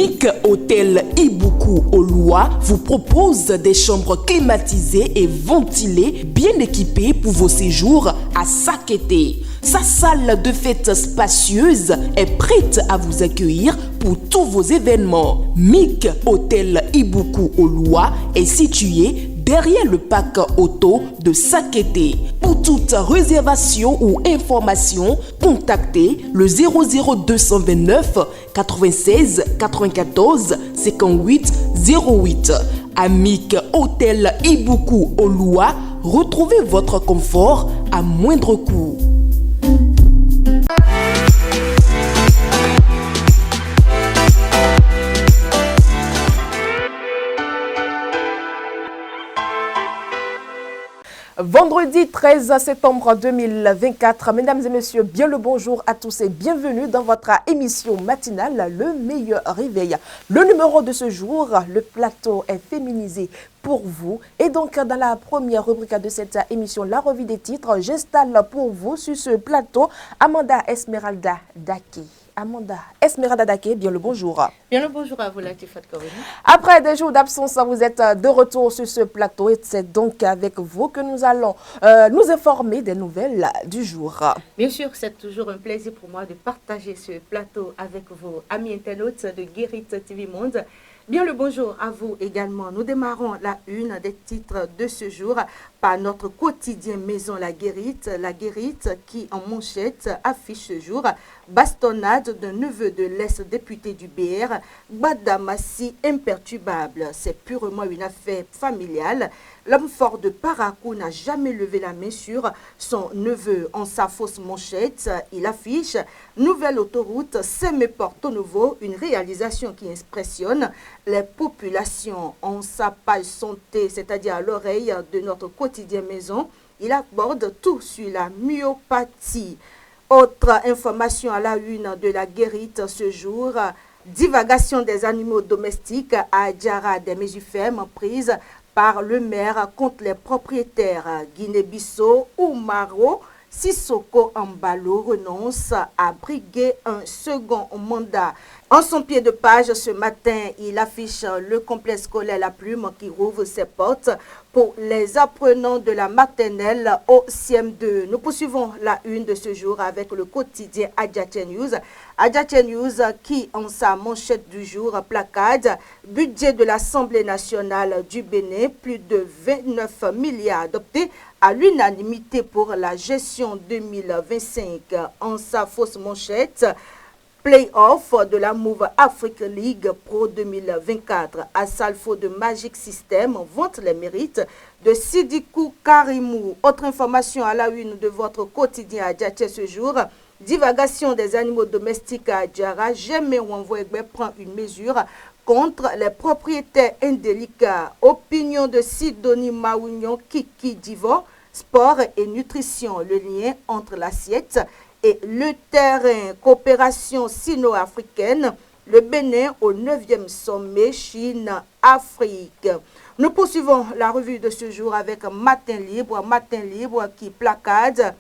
MIC Hôtel Ibuku Oloa vous propose des chambres climatisées et ventilées, bien équipées pour vos séjours à Sakété. Sa salle de fête spacieuse est prête à vous accueillir pour tous vos événements. MIC Hôtel Ibuku Oloa est situé derrière le parc auto de Sakété. Pour toute réservation ou information, contactez le 00229 96 94 58 08. À MIC Hôtel Ibuku Oloa, retrouvez votre confort à moindre coût. Vendredi 13 septembre 2024, mesdames et messieurs, bien le bonjour à tous et bienvenue dans votre émission matinale, le meilleur réveil. Le numéro de ce jour, le plateau est féminisé pour vous. Et donc, dans la première rubrique de cette émission, la revue des titres, j'installe pour vous sur ce plateau Amanda Esmeralda Dake. Amanda Esmeralda Dake, bien le bonjour. Bien le bonjour à vous, Latifat Korini. Après des jours d'absence, vous êtes de retour sur ce plateau et c'est donc avec vous que nous allons nous informer des nouvelles du jour. Bien sûr, c'est toujours un plaisir pour moi de partager ce plateau avec vos amis internautes de Guérit TV Monde. Bien le bonjour à vous également. Nous démarrons la une des titres de ce jour par notre quotidien Maison La Guérite qui en manchette affiche ce jour bastonnade d'un neveu de l'ex-député du BR, Badamassi imperturbable. C'est purement une affaire familiale. L'homme fort de Parakou n'a jamais levé la main sur son neveu. En sa fausse manchette, il affiche « Nouvelle autoroute Sémé-Porto Novo », une réalisation qui impressionne les populations. En sa page santé, c'est-à-dire à l'oreille de notre quotidien Maison, il aborde tout sur la myopathie. Autre information à la une de la Guérite ce jour, divagation des animaux domestiques à Djara, des mesures fermes prises par le maire contre les propriétaires. Guinée-Bissau ou Maro, Sissoko Ambalo renonce à briguer un second mandat. En son pied de page ce matin, il affiche le complexe scolaire La Plume qui rouvre ses portes pour les apprenants de la maternelle au CM2. Nous poursuivons la une de ce jour avec le quotidien Adjaté News. Adjaté News qui, en sa manchette du jour, placade budget de l'Assemblée nationale du Bénin, plus de 29 milliards adoptés à l'unanimité pour la gestion 2025. En sa fausse manchette, Play-off de la Move Africa League Pro 2024. Assalfo de Magic System vante les mérites de Sidikou Karimou. Autre information à la une de votre quotidien à Djaché ce jour. Divagation des animaux domestiques à Djara. Jamais Wanvoegbe prend une mesure contre les propriétaires indélicats. Opinion de Sidonie Maounion Kiki Divo. Sport et nutrition. Le lien entre l'assiette et le terrain. Coopération sino-africaine, le Bénin au 9e sommet Chine-Afrique. Nous poursuivons la revue de ce jour avec Matin Libre qui placade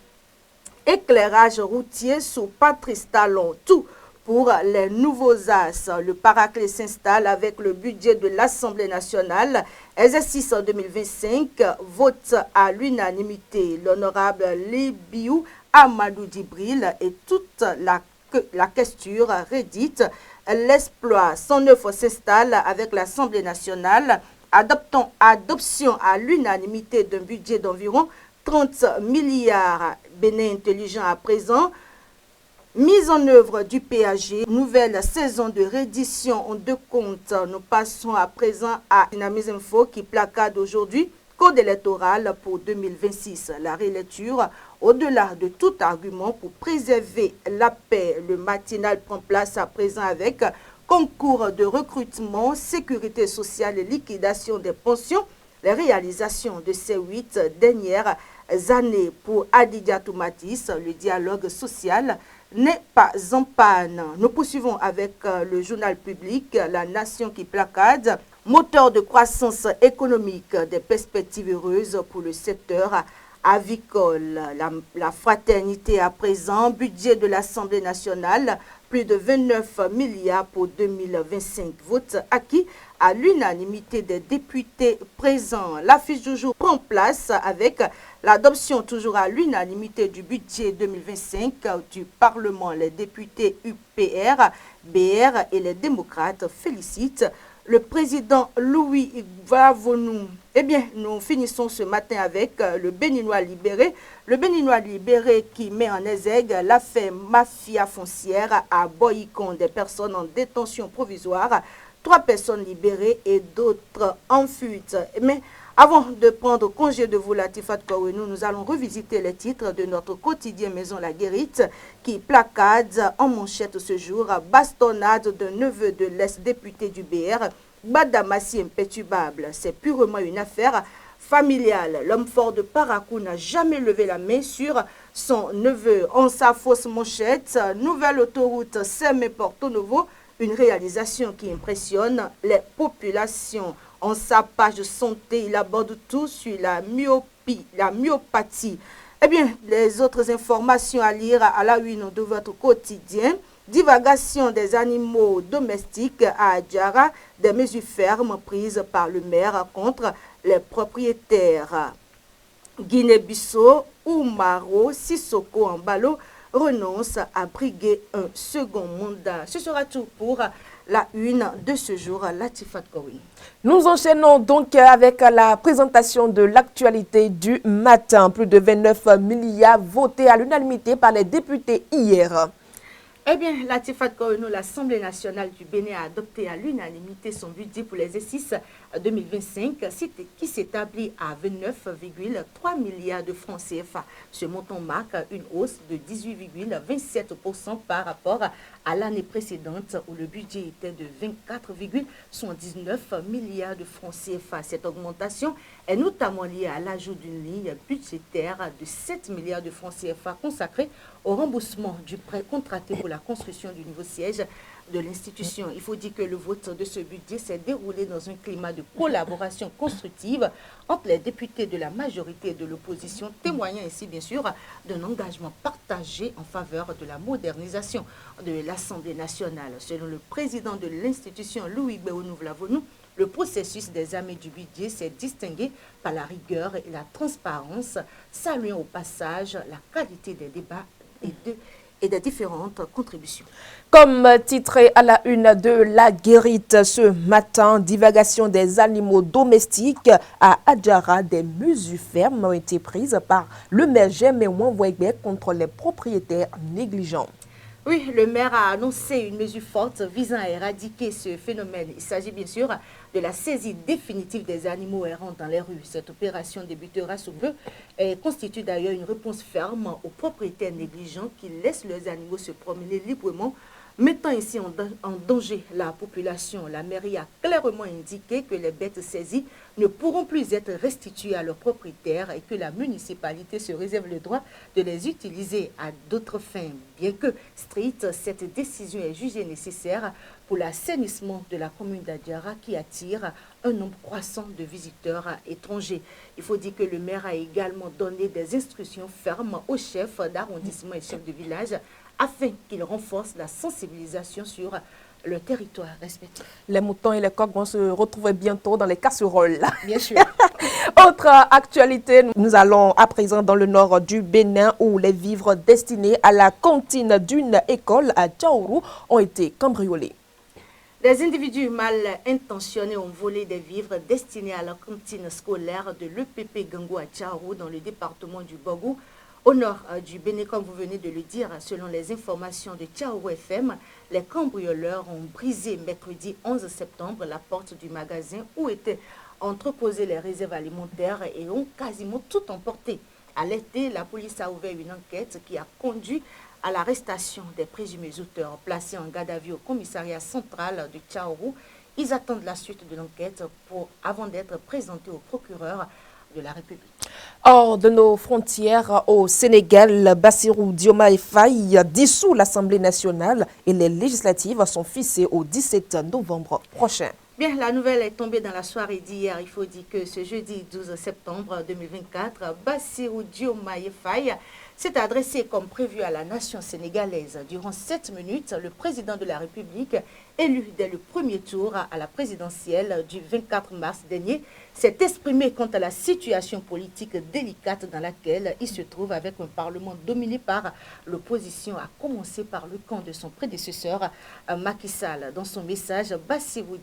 éclairage routier sous Patrice Talon. Tout pour les nouveaux as. Le paraclet s'installe avec le budget de l'Assemblée nationale. Exercice 2025, vote à l'unanimité. L'honorable Libiou Amadou Dibril et toute la questure rédite. L'exploit 109 s'installe avec l'Assemblée nationale. Adoption à l'unanimité d'un budget d'environ 30 milliards. Bénin intelligent à présent. Mise en œuvre du PAG, nouvelle saison de reddition en deux comptes. Nous passons à présent à Dynamisme Info qui placade aujourd'hui code électoral pour 2026. La relecture, au-delà de tout argument pour préserver la paix, le matinal prend place à présent avec concours de recrutement, sécurité sociale et liquidation des pensions, les réalisations de ces 8 dernières années. Pour Adidia Toumatis, le dialogue social n'est pas en panne. Nous poursuivons avec le journal public, La Nation qui placade, moteur de croissance économique, des perspectives heureuses pour le secteur avicole. La fraternité à présent, budget de l'Assemblée nationale, plus de 29 milliards pour 2025. Vote acquis à l'unanimité des députés présents. La fiche du jour prend place avec l'adoption toujours à l'unanimité du budget 2025 du Parlement. Les députés UPR, BR et les démocrates félicitent le président Louis Gbagbo. Eh bien, nous finissons ce matin avec le Béninois libéré. Le Béninois libéré qui met en exergue l'affaire mafia foncière à Boycon, des personnes en détention provisoire, 3 personnes libérées et d'autres en fuite. Mais avant de prendre congé de vous, Latifat Kouenou, nous allons revisiter les titres de notre quotidien Maison La Guérite qui placade en manchette ce jour bastonnade d'un neveu de l'ex-député du BR, Badamassi imperturbable. C'est purement une affaire familiale. L'homme fort de Parakou n'a jamais levé la main sur son neveu. En sa fausse manchette, nouvelle autoroute Semé-Porto Novo, une réalisation qui impressionne les populations. En sa page santé, il aborde tout sur la myopathie. Eh bien, les autres informations à lire à la une de votre quotidien. Divagation des animaux domestiques à Adjara, des mesures fermes prises par le maire contre les propriétaires. Guinée-Bissau, Oumaro, Sissoko Ambalo renonce à briguer un second mandat. Ce sera tout pour la une de ce jour, Latifat Koui. Nous enchaînons donc avec la présentation de l'actualité du matin. Plus de 29 milliards votés à l'unanimité par les députés hier. Eh bien, Latifat Kouenou, l'Assemblée nationale du Bénin a adopté à l'unanimité son budget pour l'exercice 2025 qui s'établit à 29,3 milliards de francs CFA. Ce montant marque une hausse de 18,27% par rapport à l'année précédente où le budget était de 24,79 milliards de francs CFA. Cette augmentation est notamment liée à l'ajout d'une ligne budgétaire de 7 milliards de francs CFA consacrée au remboursement du prêt contracté pour la construction du nouveau siège de l'institution. Il faut dire que le vote de ce budget s'est déroulé dans un climat de collaboration constructive entre les députés de la majorité et de l'opposition, témoignant ainsi bien sûr d'un engagement partagé en faveur de la modernisation de l'Assemblée nationale. Selon le président de l'institution, Louis Gbagbo, le processus d'examen du budget s'est distingué par la rigueur et la transparence, saluant au passage la qualité des débats et des différentes contributions. Comme titré à la une de La Guérite ce matin, divagation des animaux domestiques à Adjara, des mesures fermes ont été prises par le maire Germain Wouegbe contre les propriétaires négligents. Oui, le maire a annoncé une mesure forte visant à éradiquer ce phénomène. Il s'agit bien sûr de la saisie définitive des animaux errants dans les rues. Cette opération débutera sous peu et constitue d'ailleurs une réponse ferme aux propriétaires négligents qui laissent leurs animaux se promener librement, mettant ainsi en danger la population. La mairie a clairement indiqué que les bêtes saisies ne pourront plus être restituées à leurs propriétaires et que la municipalité se réserve le droit de les utiliser à d'autres fins. Bien que stricte, cette décision est jugée nécessaire pour l'assainissement de la commune d'Adjara qui attire un nombre croissant de visiteurs étrangers. Il faut dire que le maire a également donné des instructions fermes aux chefs d'arrondissement et chefs de village afin qu'ils renforcent la sensibilisation sur le territoire respectif. Les moutons et les coqs vont se retrouver bientôt dans les casseroles. Bien sûr. Autre actualité, nous allons à présent dans le nord du Bénin où les vivres destinés à la cantine d'une école à Tchaourou ont été cambriolés. Des individus mal intentionnés ont volé des vivres destinés à la cantine scolaire de l'EPP Gango à Tchaourou dans le département du Bogou. Au nord du Bénin, comme vous venez de le dire, selon les informations de Tchaourou FM, les cambrioleurs ont brisé mercredi 11 septembre la porte du magasin où étaient entreposées les réserves alimentaires et ont quasiment tout emporté. À l'été, la police a ouvert une enquête qui a conduit à l'arrestation des présumés auteurs placés en garde à vue au commissariat central de Tchaourou. Ils attendent la suite de l'enquête avant d'être présentés au procureur de la République. Hors de nos frontières, au Sénégal, Bassirou Diomaye Faye dissout l'Assemblée nationale et les législatives sont fixées au 17 novembre prochain. Bien, la nouvelle est tombée dans la soirée d'hier. Il faut dire que ce jeudi 12 septembre 2024, Bassirou Diomaye Faye s'est adressé comme prévu à la nation sénégalaise. Durant 7 minutes, le président de la République, élu dès le premier tour à la présidentielle du 24 mars dernier, s'est exprimé quant à la situation politique délicate dans laquelle il se trouve avec un Parlement dominé par l'opposition, à commencer par le camp de son prédécesseur Macky Sall. Dans son message, Bassirou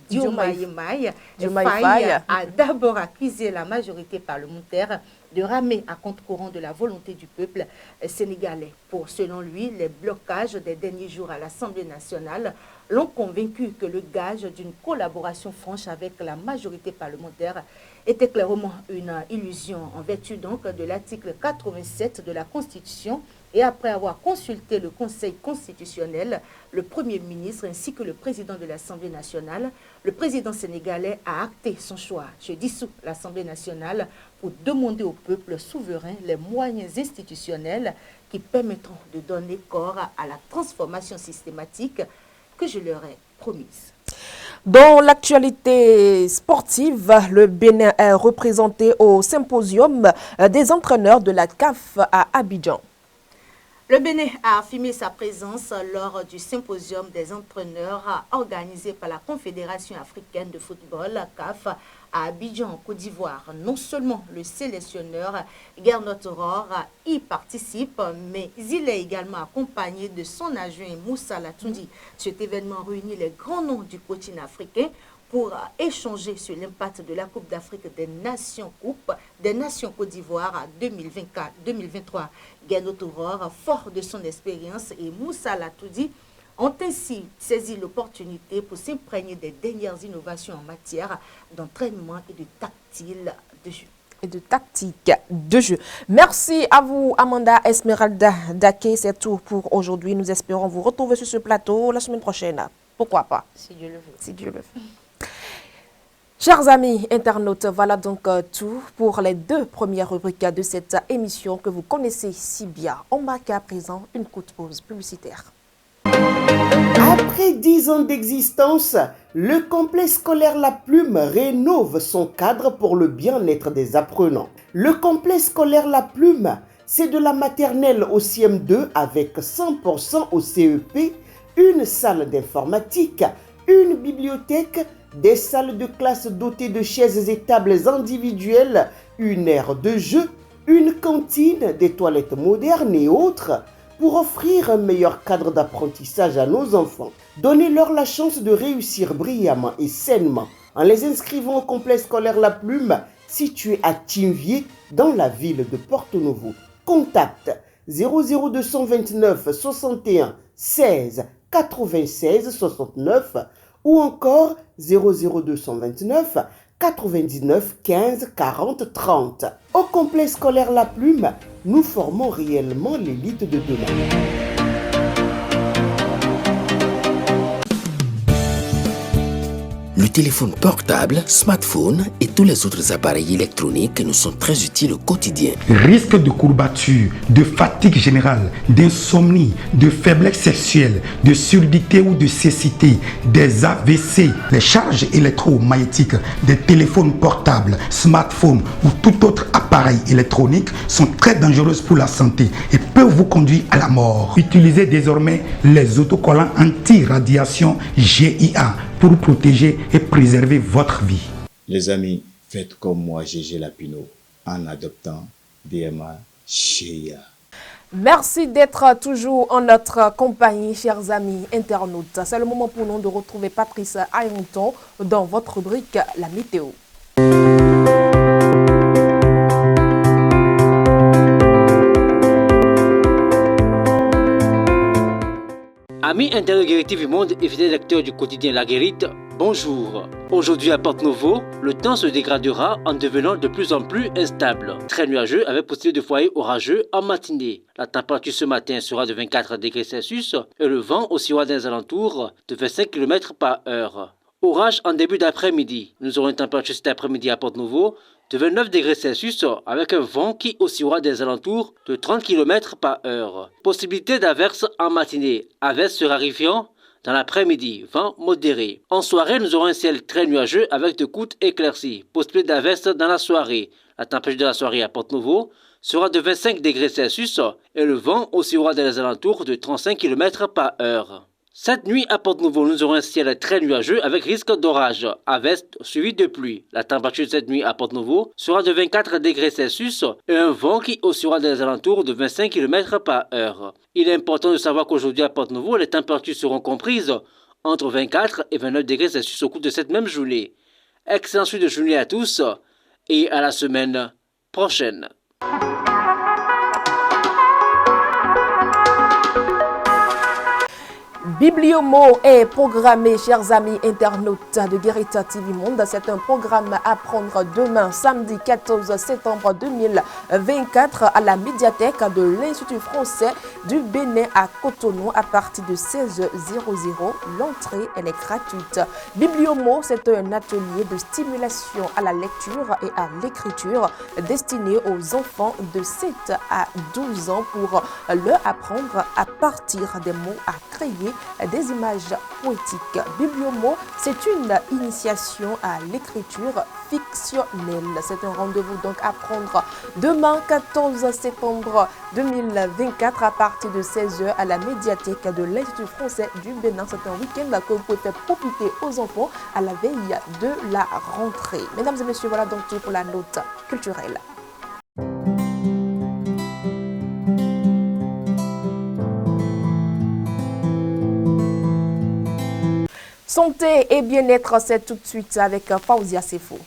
Diomaye Faye a d'abord accusé la majorité parlementaire de ramer à contre-courant de la volonté du peuple sénégalais. Selon lui, les blocages des derniers jours à l'Assemblée nationale l'ont convaincu que le gage d'une collaboration franche avec la majorité parlementaire était clairement une illusion. En vertu donc de l'article 87 de la Constitution, et après avoir consulté le Conseil constitutionnel, le Premier ministre ainsi que le président de l'Assemblée nationale, le président sénégalais a acté son choix. Je dissous l'Assemblée nationale pour demander au peuple souverain les moyens institutionnels qui permettront de donner corps à la transformation systématique que je leur ai promise. Dans l'actualité sportive, le Bénin est représenté au symposium des entraîneurs de la CAF à Abidjan. Le Bénin a affirmé sa présence lors du symposium des entraîneurs organisé par la Confédération africaine de football, CAF, à Abidjan, Côte d'Ivoire. Non seulement le sélectionneur Gernot Rohr y participe, mais il est également accompagné de son adjoint Moussa Latoudi. Cet événement réunit les grands noms du coaching africain pour échanger sur l'impact de la Coupe d'Afrique des Nations Côte d'Ivoire 2023. Gernot Rohr, fort de son expérience, et Moussa Latoudi ont ainsi saisi l'opportunité pour s'imprégner des dernières innovations en matière d'entraînement et de tactique de jeu. Merci à vous, Amanda Esmeralda Daké. C'est tout pour aujourd'hui. Nous espérons vous retrouver sur ce plateau la semaine prochaine. Pourquoi pas? Si Dieu le veut. Si Dieu le veut. Chers amis internautes, voilà donc tout pour les 2 premières rubriques de cette émission que vous connaissez si bien. On marque à présent une courte pause publicitaire. Après 10 ans d'existence, le complexe scolaire La Plume rénove son cadre pour le bien-être des apprenants. Le complexe scolaire La Plume, c'est de la maternelle au CM2 avec 100% au CEP, une salle d'informatique, une bibliothèque, des salles de classe dotées de chaises et tables individuelles, une aire de jeu, une cantine, des toilettes modernes et autres, pour offrir un meilleur cadre d'apprentissage à nos enfants. Donnez-leur la chance de réussir brillamment et sainement en les inscrivant au complexe scolaire La Plume, situé à Tinvier, dans la ville de Porto-Novo. Contact 00229 61 16 96 69 ou encore 00229 99 15 40 30. Au complexe scolaire La Plume, nous formons réellement l'élite de demain. Le téléphone portable, smartphone et tous les autres appareils électroniques nous sont très utiles au quotidien. Risque de courbature, de fatigue générale, d'insomnie, de faiblesse sexuelle, de surdité ou de cécité, des AVC, les charges électromagnétiques des téléphones portables, smartphones ou tout autre appareil électronique sont très dangereuses pour la santé et peuvent vous conduire à la mort. Utilisez désormais les autocollants anti-radiation GIA pour protéger et préserver votre vie. Les amis, faites comme moi, Gégé Lapino, en adoptant DMA GIA. Merci d'être toujours en notre compagnie, chers amis internautes. C'est le moment pour nous de retrouver Patrice Ayenton dans votre rubrique La Météo. Amis internautes Guérite TV Monde et fidèles lecteurs du quotidien La Guérite, bonjour. Aujourd'hui à Porto-Novo, le temps se dégradera en devenant de plus en plus instable. Très nuageux avec possibilité de foyers orageux en matinée. La température ce matin sera de 24 degrés Celsius et le vent oscillera dans les alentours de 25 km par heure. Orage en début d'après-midi. Nous aurons une température cet après-midi à Porto-Novo de 29 degrés Celsius avec un vent qui oscillera des alentours de 30 km par heure. Possibilité d'averses en matinée. Averses se raréfiant dans l'après-midi. Vent modéré. En soirée, nous aurons un ciel très nuageux avec de courtes éclaircies. Possibilité d'averses dans la soirée. La température de la soirée à Porto-Novo sera de 25 degrés Celsius et le vent oscillera dans les alentours de 35 km/h. Cette nuit à Porto-Novo, nous aurons un ciel très nuageux avec risque d'orage, averse suivi de pluie. La température de cette nuit à Porto-Novo sera de 24 degrés Celsius et un vent qui oscillera dans les alentours de 25 km/h. Il est important de savoir qu'aujourd'hui à Porto-Novo, les températures seront comprises entre 24 et 29 degrés Celsius au cours de cette même journée. Excellente suite de journée à tous et à la semaine prochaine. Bibliomo est programmé, chers amis internautes de Guérita TV Monde. C'est un programme à prendre demain, samedi 14 septembre 2024, à la médiathèque de l'Institut français du Bénin à Cotonou à partir de 16h00. L'entrée, elle est gratuite. Bibliomo, c'est un atelier de stimulation à la lecture et à l'écriture destiné aux enfants de 7 à 12 ans pour leur apprendre à partir des mots à créer des images poétiques. Bibliomo, c'est une initiation à l'écriture fictionnelle. C'est un rendez-vous donc à prendre demain 14 septembre 2024 à partir de 16h à la médiathèque de l'Institut français du Bénin. C'est un week-end que vous pouvez faire profiter aux enfants à la veille de la rentrée. Mesdames et messieurs, voilà donc tout pour la note culturelle. Santé et bien-être, c'est tout de suite avec Faouzia Sefo.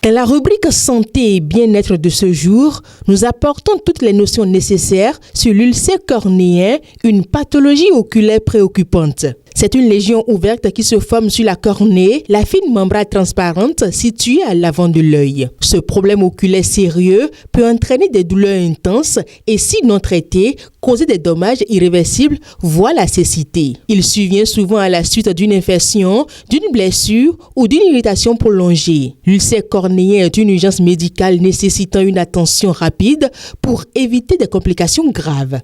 Dans la rubrique santé et bien-être de ce jour, nous apportons toutes les notions nécessaires sur l'ulcère cornéen, une pathologie oculaire préoccupante. C'est une lésion ouverte qui se forme sur la cornée, la fine membrane transparente située à l'avant de l'œil. Ce problème oculaire sérieux peut entraîner des douleurs intenses et, si non traité, causer des dommages irréversibles, voire la cécité. Il survient souvent à la suite d'une infection, d'une blessure ou d'une irritation prolongée. L'ulcère cornéen est une urgence médicale nécessitant une attention rapide pour éviter des complications graves.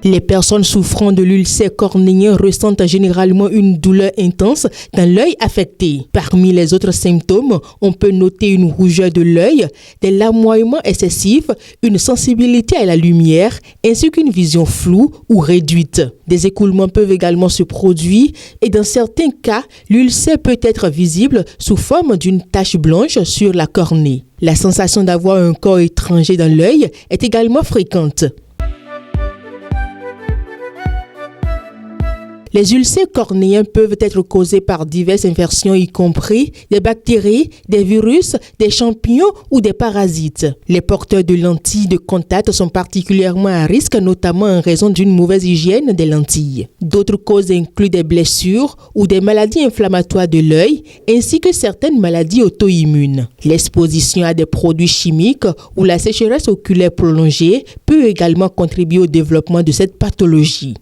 Les personnes souffrant de l'ulcère cornéen ressentent généralement une douleur intense dans l'œil affecté. Parmi les autres symptômes, on peut noter une rougeur de l'œil, des larmoiements excessifs, une sensibilité à la lumière, ainsi qu'une vision floue ou réduite. Des écoulements peuvent également se produire et dans certains cas, l'ulcère peut être visible sous forme d'une tache blanche sur la cornée. La sensation d'avoir un corps étranger dans l'œil est également fréquente. Les ulcères cornéens peuvent être causés par diverses infections, y compris des bactéries, des virus, des champignons ou des parasites. Les porteurs de lentilles de contact sont particulièrement à risque, notamment en raison d'une mauvaise hygiène des lentilles. D'autres causes incluent des blessures ou des maladies inflammatoires de l'œil, ainsi que certaines maladies auto-immunes. L'exposition à des produits chimiques ou la sécheresse oculaire prolongée peut également contribuer au développement de cette pathologie.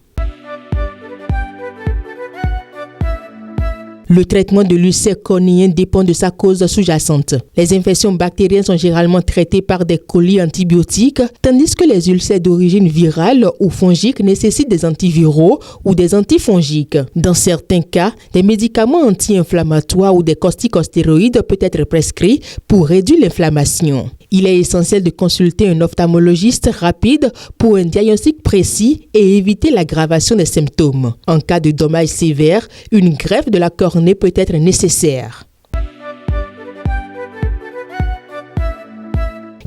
Le traitement de l'ulcère cornéen dépend de sa cause sous-jacente. Les infections bactériennes sont généralement traitées par des colis antibiotiques, tandis que les ulcères d'origine virale ou fongique nécessitent des antiviraux ou des antifongiques. Dans certains cas, des médicaments anti-inflammatoires ou des corticostéroïdes peuvent être prescrits pour réduire l'inflammation. Il est essentiel de consulter un ophtalmologiste rapide pour un diagnostic précis et éviter l'aggravation des symptômes. En cas de dommages sévères, une greffe de la cornée peut être nécessaire.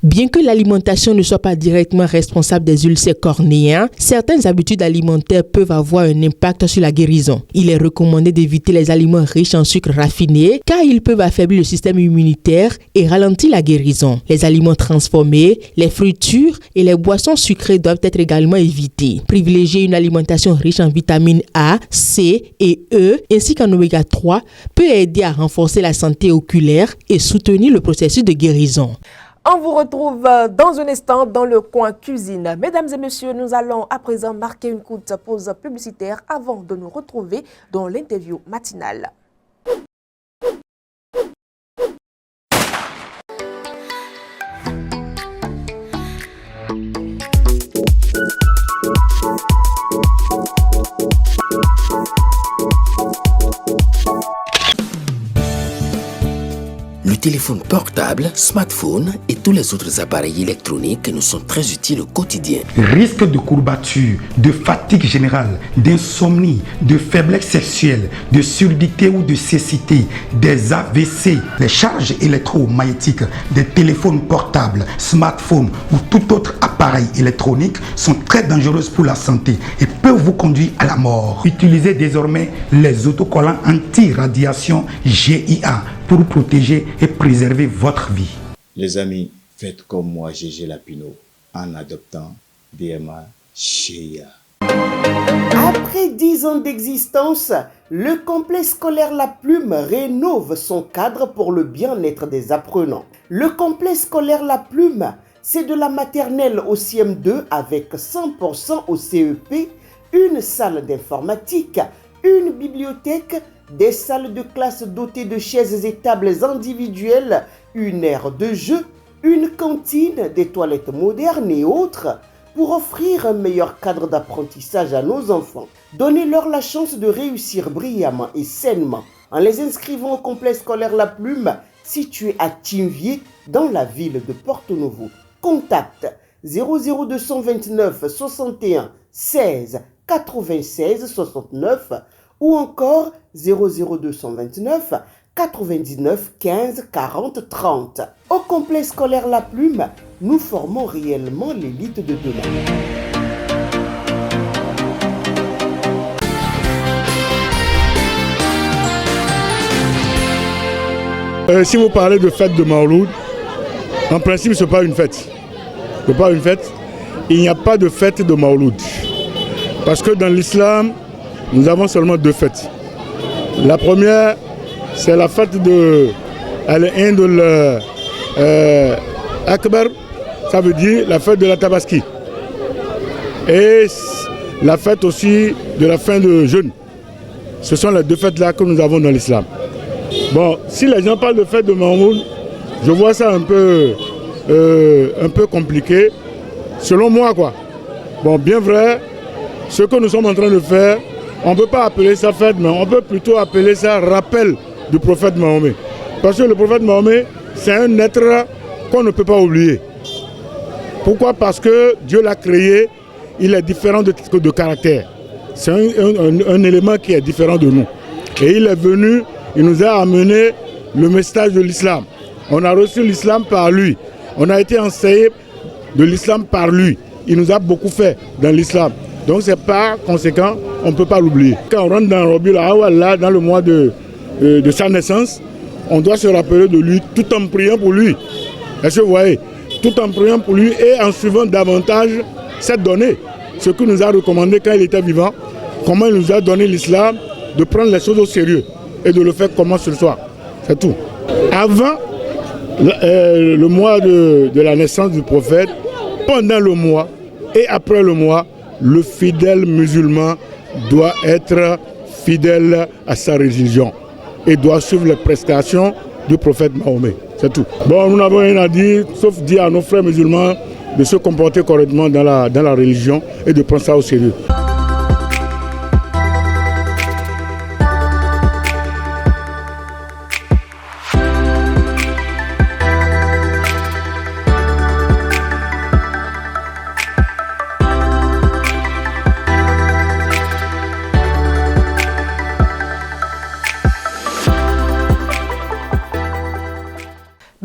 Bien que l'alimentation ne soit pas directement responsable des ulcères cornéens, certaines habitudes alimentaires peuvent avoir un impact sur la guérison. Il est recommandé d'éviter les aliments riches en sucre raffiné car ils peuvent affaiblir le système immunitaire et ralentir la guérison. Les aliments transformés, les fritures et les boissons sucrées doivent être également évités. Privilégier une alimentation riche en vitamines A, C et E ainsi qu'en oméga 3 peut aider à renforcer la santé oculaire et soutenir le processus de guérison. On vous retrouve dans un instant dans le coin cuisine. Mesdames et messieurs, nous allons à présent marquer une courte pause publicitaire avant de nous retrouver dans l'interview matinale. Le téléphone portable, smartphone et tous les autres appareils électroniques nous sont très utiles au quotidien. Risque de courbature, de fatigue générale, d'insomnie, de faiblesse sexuelle, de surdité ou de cécité, des AVC, les charges électromagnétiques des téléphones portables, smartphones ou tout autre appareil électronique sont très dangereuses pour la santé et peuvent vous conduire à la mort. Utilisez désormais les autocollants anti-radiation GIA pour protéger et préserver votre vie. Les amis, faites comme moi, Gégé Lapino, en adoptant DMA GIA. Après 10 ans d'existence, le complexe scolaire La Plume rénove son cadre pour le bien-être des apprenants. Le complexe scolaire La Plume, c'est de la maternelle au CM2 avec 100% au CEP, une salle d'informatique, une bibliothèque, des salles de classe dotées de chaises et tables individuelles, une aire de jeu, une cantine, des toilettes modernes et autres, pour offrir un meilleur cadre d'apprentissage à nos enfants. Donnez-leur la chance de réussir brillamment et sainement en les inscrivant au complexe scolaire La Plume, situé à Tinvier, dans la ville de Porto-Novo. Contact 00229 61 16 96 69 ou encore 00229 99 15 40 30. Au complexe scolaire La Plume, nous formons réellement l'élite de demain. Si vous parlez de fête de Mawlud, en principe, ce n'est pas une fête. Ce n'est pas une fête. Il n'y a pas de fête de Mawlud. Parce que dans l'islam, nous avons seulement deux fêtes. La première, c'est la fête de Al-Ind Akbar, ça veut dire la fête de la Tabaski. Et la fête aussi de la fin de jeûne. Ce sont les deux fêtes-là que nous avons dans l'islam. Bon, si les gens parlent de fête de Mawlud, je vois ça un peu compliqué, selon moi quoi. Bon, bien vrai, ce que nous sommes en train de faire, on ne peut pas appeler ça fête, mais on peut plutôt appeler ça rappel du prophète Mahomet. Parce que le prophète Mahomet, c'est un être qu'on ne peut pas oublier. Pourquoi? Parce que Dieu l'a créé, il est différent de caractère. C'est un élément qui est différent de nous. Et il est venu, il nous a amené le message de l'islam. On a reçu l'islam par lui. On a été enseigné de l'islam par lui. Il nous a beaucoup fait dans l'islam. Donc c'est par conséquent, on ne peut pas l'oublier. Quand on rentre dans Rabiul Awwal, là, dans le mois de sa naissance, on doit se rappeler de lui tout en priant pour lui. Est-ce que vous voyez? Tout en priant pour lui et en suivant davantage cette donnée. Ce qu'il nous a recommandé quand il était vivant, comment il nous a donné l'islam, de prendre les choses au sérieux et de le faire comment ce soir. C'est tout. Avant le mois de la naissance du prophète, pendant le mois et après le mois, le fidèle musulman doit être fidèle à sa religion et doit suivre les prestations du prophète Mahomet. C'est tout. Bon, nous n'avons rien à dire, sauf dire à nos frères musulmans de se comporter correctement dans la religion et de prendre ça au sérieux.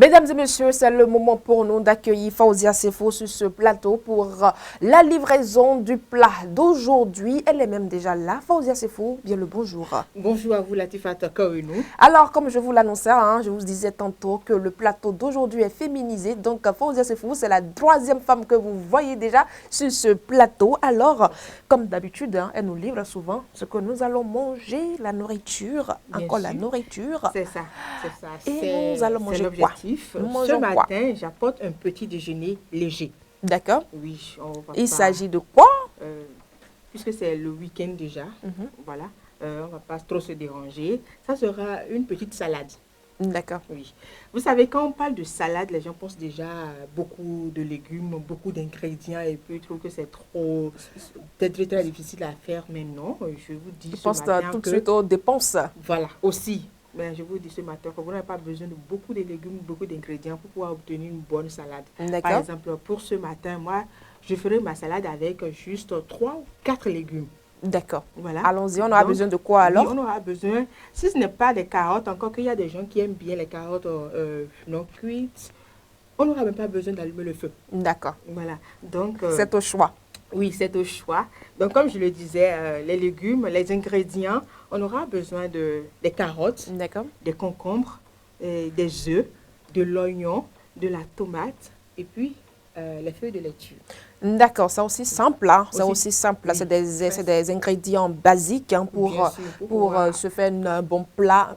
Mesdames et messieurs, c'est le moment pour nous d'accueillir Faouzia Sefo sur ce plateau pour la livraison du plat d'aujourd'hui. Elle est même déjà là. Faouzia Sefo, bien le bonjour. Bonjour à vous, Latifat Kaouinou. Alors, comme je vous l'annonçais, je vous disais tantôt que le plateau d'aujourd'hui est féminisé. Donc, Faouzia Sefo, c'est la troisième femme que vous voyez déjà sur ce plateau. Alors, comme d'habitude, elle nous livre souvent ce que nous allons manger, la nourriture, encore la nourriture. C'est ça, c'est ça. Et nous allons manger quoi? Ce matin, j'apporte un petit déjeuner léger. D'accord. Oui. Il s'agit de quoi? Puisque c'est le week-end déjà, voilà, on ne va pas trop se déranger. Ça sera une petite salade. D'accord. Oui. Vous savez, quand on parle de salade, les gens pensent déjà à beaucoup de légumes, beaucoup d'ingrédients et puis ils trouvent que c'est trop, peut-être très difficile à faire. Mais non, je vous dis je pense tout de suite aux dépenses. Voilà, aussi. Mais je vous dis ce matin que vous n'avez pas besoin de beaucoup de légumes, beaucoup d'ingrédients pour pouvoir obtenir une bonne salade. Par exemple, pour ce matin, moi, je ferai ma salade avec juste 3 ou 4 légumes. D'accord. Voilà. Allons-y, on aura besoin de quoi alors? Oui, on aura besoin, si ce n'est pas des carottes, encore qu'il y a des gens qui aiment bien les carottes non cuites, on n'aura même pas besoin d'allumer le feu. D'accord. Voilà. Donc, c'est au choix. Oui, c'est au choix. Donc, comme je le disais, les légumes, les ingrédients, on aura besoin des carottes, des concombres, des œufs, de l'oignon, de la tomate et puis les feuilles de laitue. D'accord, c'est aussi simple. Hein? C'est aussi simple. Oui. C'est des ingrédients basiques hein, pour se faire un bon plat,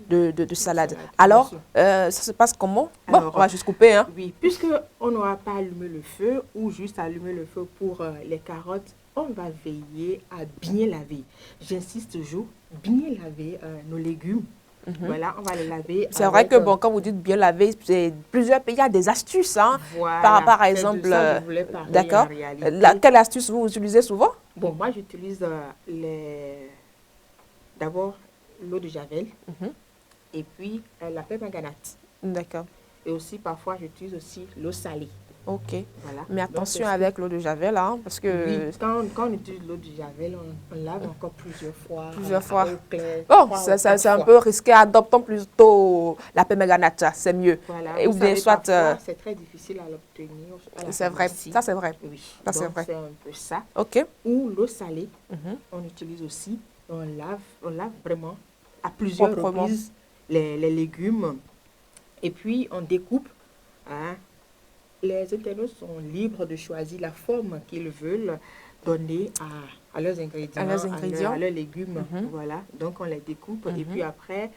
de salade. Alors, ça se passe comment? Bon, on va juste couper. Hein? Oui, puisqu'on n'aura pas allumé le feu ou juste allumer le feu pour les carottes, on va veiller à bien laver. J'insiste toujours, bien laver nos légumes. Voilà, on va les laver. C'est vrai que, bon, quand vous dites bien laver, plusieurs pays, il y a des astuces. Hein, voilà, par exemple, d'accord. Quelle astuce vous utilisez souvent? Bon, moi, j'utilise d'abord l'eau de javel et puis la permanganate. D'accord. Et aussi, parfois, j'utilise aussi l'eau salée. Ok. Voilà. Mais attention avec l'eau de javel, hein, parce que... Oui, quand on utilise l'eau de javel, on lave encore plusieurs fois. Plusieurs fois. Bon, c'est un peu risqué. Adoptons plutôt la permanganate, c'est mieux. Voilà. Et ou bien soit... c'est très difficile à l'obtenir. C'est vrai, ça c'est vrai. Oui, ça c'est vrai. C'est un peu ça. Ok. Ou l'eau salée, on utilise aussi. On lave vraiment à plusieurs reprises les légumes. Et puis, on découpe, hein. Les internautes sont libres de choisir la forme qu'ils veulent donner à leurs ingrédients, à leurs légumes. Voilà. Donc, on les découpe et puis après,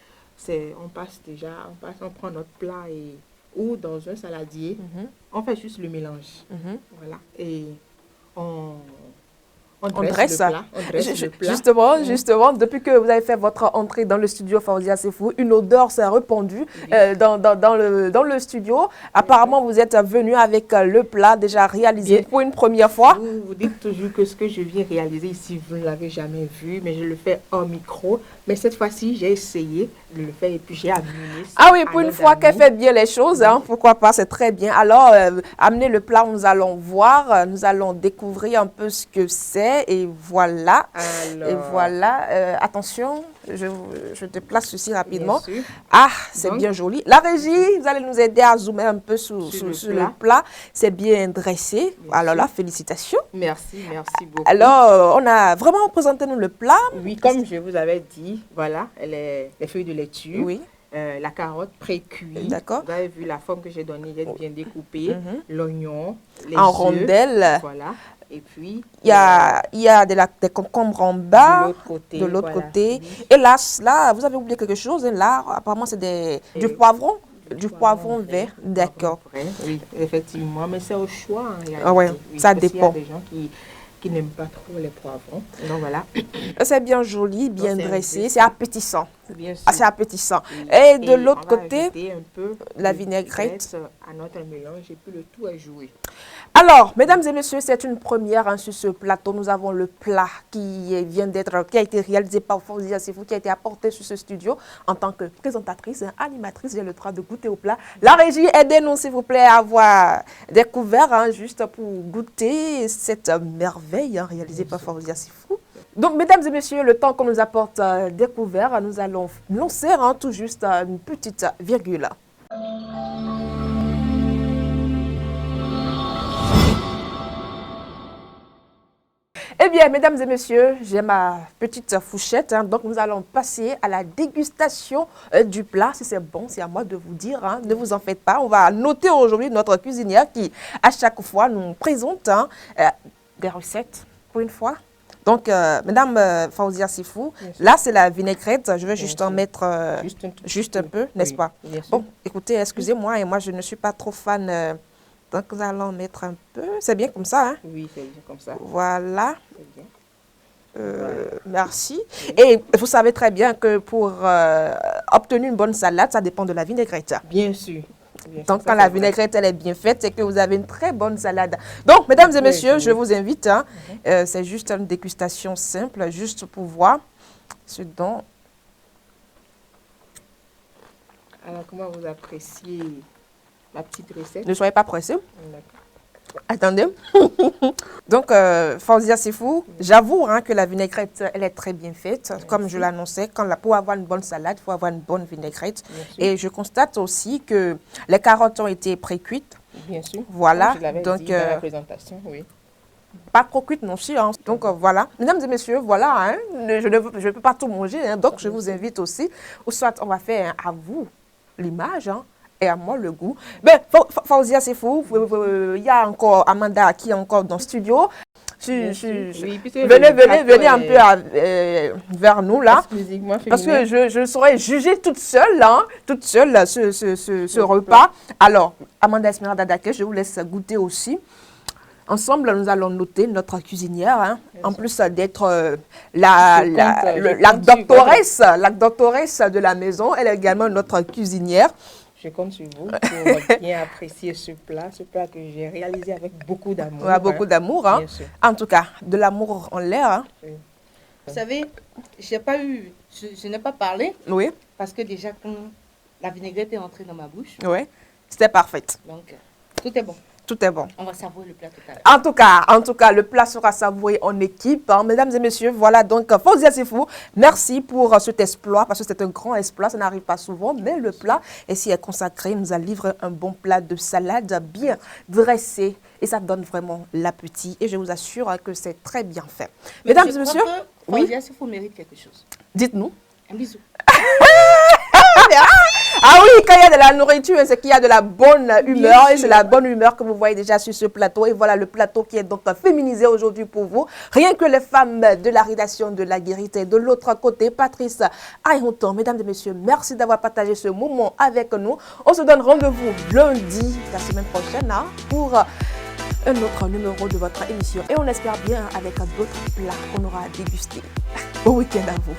on prend notre plat ou dans un saladier, on fait juste le mélange. Voilà. Et on dresse le plat. Justement, depuis que vous avez fait votre entrée dans le studio Fawzia Sefou, une odeur s'est répandue dans le studio. Apparemment, vous êtes venu avec le plat déjà réalisé pour une première fois. Vous dites toujours que ce que je viens réaliser ici, vous ne l'avez jamais vu, mais je le fais hors micro. Mais cette fois-ci, j'ai essayé de le faire et puis j'ai amené. Ah oui, pour une fois qu'elle fait bien les choses, hein, pourquoi pas, c'est très bien. Alors, amenez le plat, nous allons voir, nous allons découvrir un peu ce que c'est. Et voilà. Alors, et voilà. Attention, je déplace ceci rapidement. Ah, c'est bien joli. La régie, vous allez nous aider à zoomer un peu sur le plat. C'est bien dressé. Alors là, félicitations. Merci beaucoup. Alors, on a vraiment présenté nous le plat. Oui, comme je vous avais dit, voilà, les feuilles de laitue. Oui. La carotte pré-cuite. D'accord. Vous avez vu la forme que j'ai donnée, elle est bien découpée. L'oignon, les en œufs, rondelles. Voilà. Et puis, il y a des concombres en bas, de l'autre côté. Et là, vous avez oublié quelque chose. Là, apparemment, c'est du poivron. Du poivron vert. D'accord. Oui, effectivement. Mais c'est au choix. Ah ouais, ça dépend. Il y a des gens qui n'aiment pas trop les poivrons. Donc voilà. C'est bien joli, bien dressé. C'est appétissant. Bien sûr. C'est appétissant. Et de l'autre côté, un peu la vinaigrette à notre mélange et puis le tout est joué. Alors, mesdames et messieurs, c'est une première hein, sur ce plateau. Nous avons le plat qui a été réalisé par Fawzia Sefou, qui a été apporté sur ce studio en tant que présentatrice, animatrice. J'ai le droit de goûter au plat. La régie, aidez-nous s'il vous plaît à avoir découvert hein, juste pour goûter cette merveille hein, réalisée par Fawzia Sefou. Donc, mesdames et messieurs, le temps qu'on nous apporte découvert, nous allons lancer hein, tout juste une petite virgule. Eh bien, mesdames et messieurs, j'ai ma petite fourchette, hein, donc nous allons passer à la dégustation du plat. Si c'est bon, c'est à moi de vous dire, hein, ne vous en faites pas. On va noter aujourd'hui notre cuisinière qui, à chaque fois, nous présente hein, des recettes pour une fois. Donc, Madame Fawzia Sefou, là, c'est la vinaigrette. Je vais juste en mettre juste un peu, n'est-ce pas? Bon, écoutez, excusez-moi, et moi, je ne suis pas trop fan. Donc, nous allons mettre un peu. C'est bien comme ça, hein? Oui, c'est bien comme ça. Voilà. Merci. Et vous savez très bien que pour obtenir une bonne salade, ça dépend de la vinaigrette. Bien sûr. Donc, quand la vinaigrette elle est bien faite, c'est que vous avez une très bonne salade. Donc, mesdames et messieurs, je vous invite. Hein, c'est juste une dégustation simple, juste pour voir ce dont Alors, comment vous appréciez la petite recette? Ne soyez pas pressés. D'accord. Attendez. Donc, Fauzia Sifou, j'avoue que la vinaigrette, elle est très bien faite. Comme je l'annonçais, pour avoir une bonne salade, il faut avoir une bonne vinaigrette. Et je constate aussi que les carottes ont été pré-cuites. Bien sûr. Voilà. Je l'avais Donc, dit dans la présentation, oui. Pas trop cuites non plus. Donc, voilà. Mesdames et messieurs, voilà. Je ne peux pas tout manger. Donc, je vous invite aussi. Ou soit, on va faire à vous l'image. Et à moi le goût. Ben, Fauzia, c'est fou. Il y a encore Amanda qui est encore dans le studio. Venez un peu vers nous là. Parce que je saurais juger toute seule ce repas. Alors, Amanda Esmeralda Dake, je vous laisse goûter aussi. Ensemble, nous allons noter notre cuisinière, en plus d'être la doctoresse de la maison. Elle est également notre cuisinière. Je compte sur vous pour bien apprécier ce plat que j'ai réalisé avec beaucoup d'amour. Beaucoup d'amour, Bien sûr. En tout cas, de l'amour en l'air. Oui. Vous savez, je n'ai pas parlé. Oui. Parce que déjà, quand la vinaigrette est entrée dans ma bouche. Oui, c'était parfait. Donc, tout est bon. Tout est bon. On va savourer le plat tout à l'heure. En tout cas, le plat sera savouré en équipe. Mesdames et messieurs, voilà donc Fauzia Sifou. Merci pour cet exploit, parce que c'est un grand exploit, ça n'arrive pas souvent, mais le plat, et si elle est consacrée, nous a livré un bon plat de salade bien dressé. Et ça donne vraiment l'appétit. Et je vous assure que c'est très bien fait. Mesdames et messieurs, Fauzia Sifou mérite quelque chose. Dites-nous. Un bisou. Ah oui, quand il y a de la nourriture, c'est qu'il y a de la bonne humeur. Et c'est la bonne humeur que vous voyez déjà sur ce plateau. Et voilà le plateau qui est donc féminisé aujourd'hui pour vous. Rien que les femmes de la rédaction de La Guérite. Et de l'autre côté, Patrice Ayonton. Mesdames et messieurs, merci d'avoir partagé ce moment avec nous. On se donne rendez-vous lundi, la semaine prochaine, pour un autre numéro de votre émission. Et on espère bien avec d'autres plats qu'on aura à déguster. Bon week-end à vous.